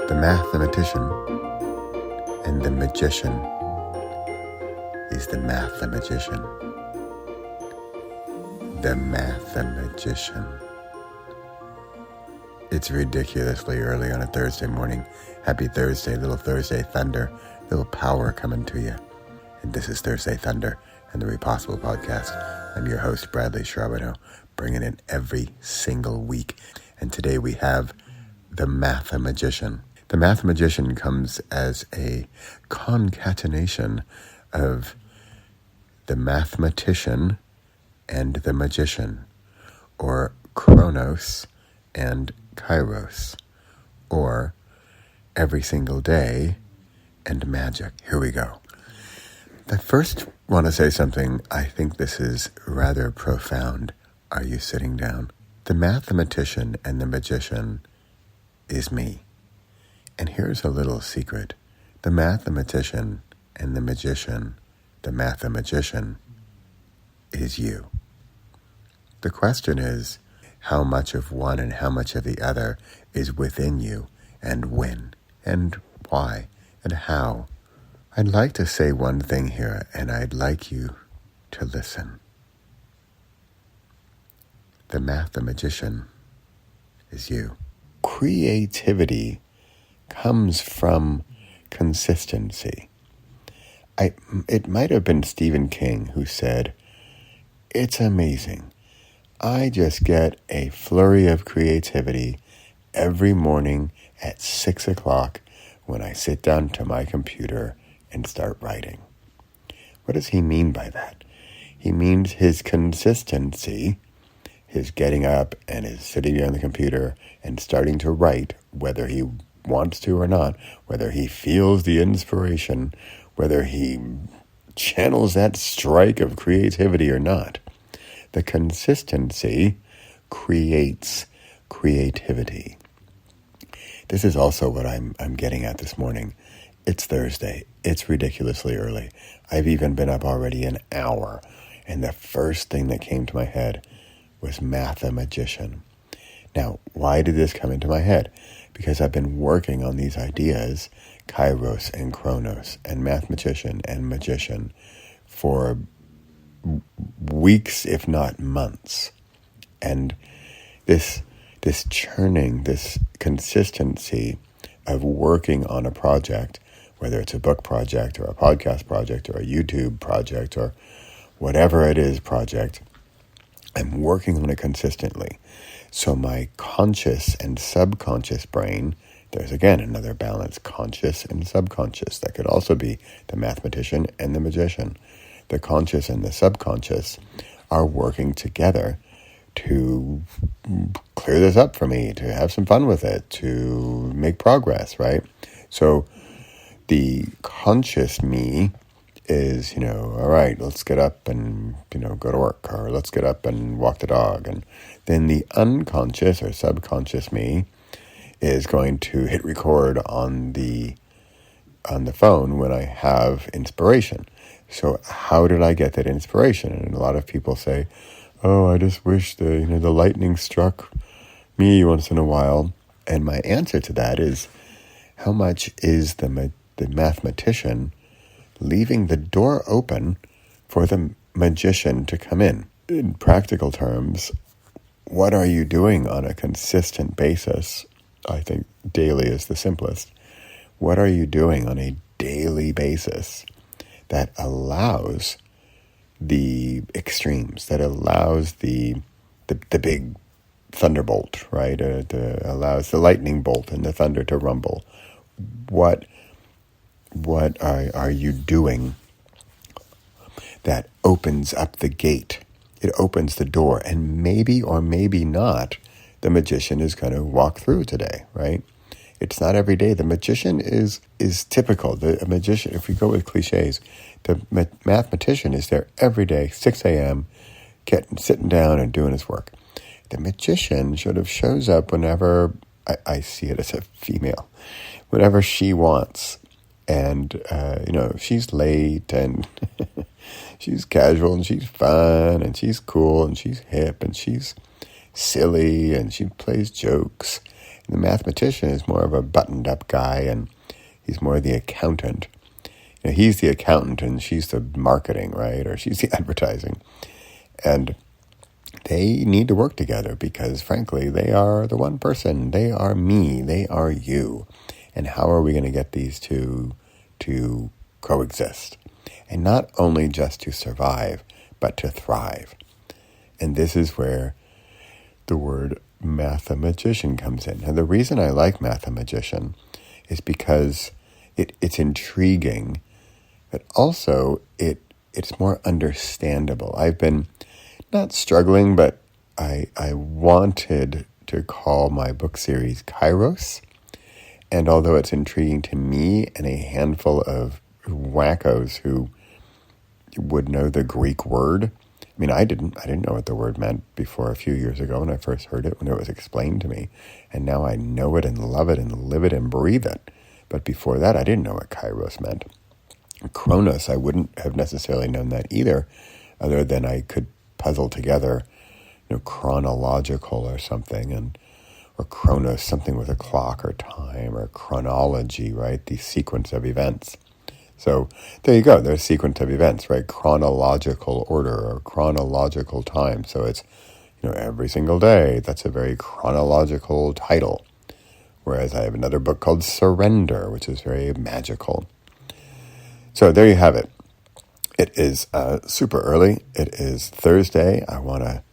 The Mathematician and the Magician is the Mathemagician. The Mathemagician. It's ridiculously early on a Thursday morning. Happy Thursday, little Thursday thunder, little power coming to you. And this is Thursday Thunder and the Repossible Podcast. I'm your host, Bradley Charbonneau, bringing in every single week. And today we have the Mathemagician. The Mathemagician comes as a concatenation of the mathematician and the magician, or Chronos and Kairos, or every single day and magic. Here we go. I first want to say something. I think this is rather profound. Are you sitting down? The mathematician and the magician is me. And here's a little secret. The mathematician and the magician, the Mathemagician, is you. The question is, how much of one and how much of the other is within you, and when, and why, and how? I'd like to say one thing here, and I'd like you to listen. The Mathemagician is you. Creativity comes from consistency. It might have been Stephen King who said, "It's amazing. I just get a flurry of creativity every morning at 6 o'clock when I sit down to my computer and start writing." What does he mean by that? He means his consistency, his getting up and his sitting on the computer and starting to write, whether he wants to or not, whether he feels the inspiration, whether he channels that strike of creativity or not. The consistency creates creativity. This is also what I'm getting at this morning. It's Thursday. It's ridiculously early. I've even been up already an hour, and the first thing that came to my head was Mathemagician. Now, why did this come into my head? Because I've been working on these ideas, Kairos and Chronos, and Mathematician and Magician, for weeks, if not months. And this churning, this consistency of working on a project, whether it's a book project or a podcast project or a YouTube project or whatever it is project, I'm working on it consistently. So my conscious and subconscious brain, there's again another balance, conscious and subconscious. That could also be the mathematician and the magician. The conscious and the subconscious are working together to clear this up for me, to have some fun with it, to make progress, right? So the conscious me is, all right, let's get up and, go to work, or let's get up and walk the dog. And then the unconscious or subconscious me is going to hit record on the phone when I have inspiration. So how did I get that inspiration? And a lot of people say, "Oh, I just wish the lightning struck me once in a while." And my answer to that is, how much is the mathematician leaving the door open for the magician to come in? In practical terms, what are you doing on a consistent basis? I think daily is the simplest. What are you doing on a daily basis that allows the extremes, that allows the big thunderbolt, right? Allows the lightning bolt and the thunder to rumble? What are you doing that opens up the gate? It opens the door, and maybe or maybe not, the magician is going to walk through today, right? It's not every day. The magician is typical. The magician, if we go with cliches, the mathematician is there every day, 6 a.m., sitting down and doing his work. The magician sort of shows up whenever, I see it as a female, whenever she wants. And, she's late and she's casual and she's fun and she's cool and she's hip and she's silly and she plays jokes. The mathematician is more of a buttoned-up guy, and he's more the accountant. He's the accountant, and she's the marketing, right? Or she's the advertising. And they need to work together because, frankly, they are the one person. They are me. They are you. And how are we going to get these two to coexist? And not only just to survive, but to thrive. And this is where the word mathematician comes in. And the reason I like mathemagician is because it's intriguing, but also it's more understandable. I've been not struggling, but I wanted to call my book series Kairos. And although it's intriguing to me and a handful of wackos who would know the Greek word, I mean, I didn't know what the word meant before a few years ago when I first heard it, when it was explained to me. And now I know it and love it and live it and breathe it. But before that, I didn't know what Kairos meant. Chronos, I wouldn't have necessarily known that either, other than I could puzzle together, chronological or something, or chronos, something with a clock or time, or chronology, right? The sequence of events. So there you go. There's a sequence of events, right? Chronological order or chronological time. So it's, every single day. That's a very chronological title. Whereas I have another book called Surrender, which is very magical. So there you have it. It is super early. It is Thursday. I want to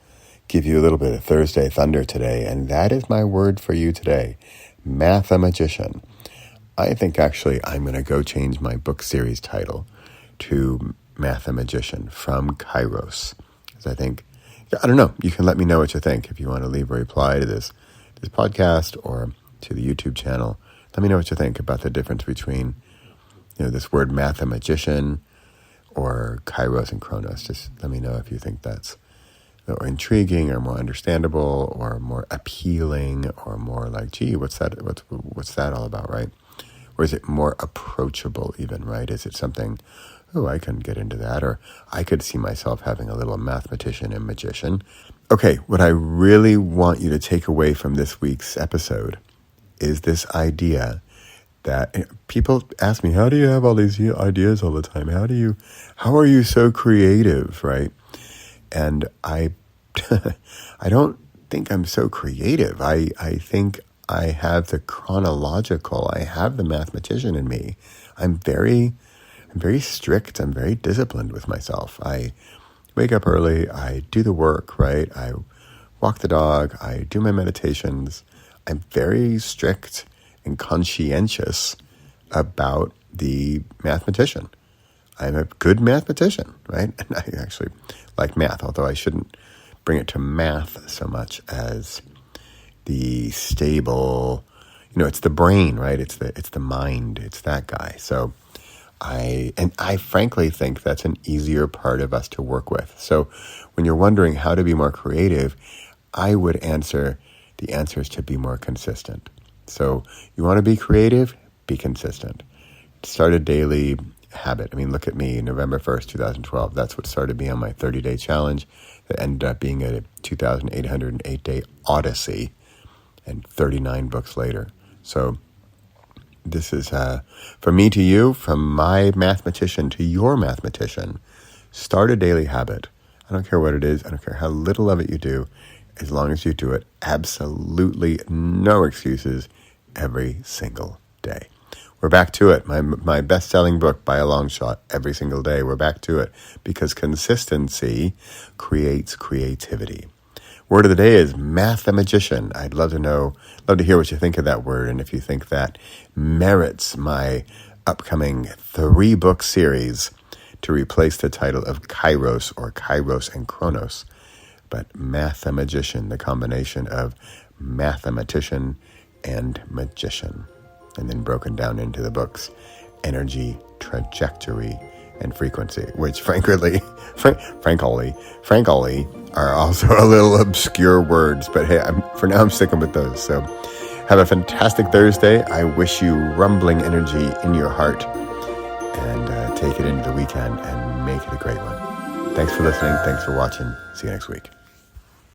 give you a little bit of Thursday thunder today, and that is my word for you today, mathemagician. I think actually I'm going to go change my book series title to Mathemagician from Kairos. Because I don't know, you can let me know what you think if you want to leave a reply to this podcast or to the YouTube channel. Let me know what you think about the difference between this word mathemagician or Kairos and Chronos. Just let me know if you think that's intriguing or more understandable or more appealing or more like, gee, what's that all about, right? Or is it more approachable even, right? Is it something, I can get into that, or I could see myself having a little mathematician and magician. Okay, what I really want you to take away from this week's episode is this idea that people ask me, how do you have all these ideas all the time? How are you so creative, right? And I don't think I'm so creative. I think I have the chronological, I have the mathematician in me. I'm very strict, I'm very disciplined with myself. I wake up early, I do the work, right? I walk the dog, I do my meditations. I'm very strict and conscientious about the mathematician. I'm a good mathematician, right? And I actually like math, although I shouldn't bring it to math so much as the stable, it's the brain, right? It's the mind, it's that guy. So I frankly think that's an easier part of us to work with. So when you're wondering how to be more creative, I would answer the answer is to be more consistent. So you want to be creative, be consistent. Start a daily habit. I mean, look at me, November 1st, 2012. That's what started me on my 30-day challenge that ended up being a 2,808-day odyssey and 39 books later. So this is, from me to you, from my mathematician to your mathematician. Start a daily habit. I don't care what it is. I don't care how little of it you do. As long as you do it, absolutely no excuses every single day. We're back to it. My best-selling book by a long shot every single day. We're back to it because consistency creates creativity. Word of the day is mathemagician. I'd love to hear what you think of that word, and if you think that merits my upcoming 3-book series to replace the title of Kairos or Kairos and Chronos. But mathemagician, the combination of mathematician and magician, and then broken down into the books, energy, trajectory, and frequency, which frankly are also a little obscure words, but hey, for now I'm sticking with those. So have a fantastic Thursday. I wish you rumbling energy in your heart, and take it into the weekend and make it a great one. Thanks for listening. Thanks for watching. See you next week.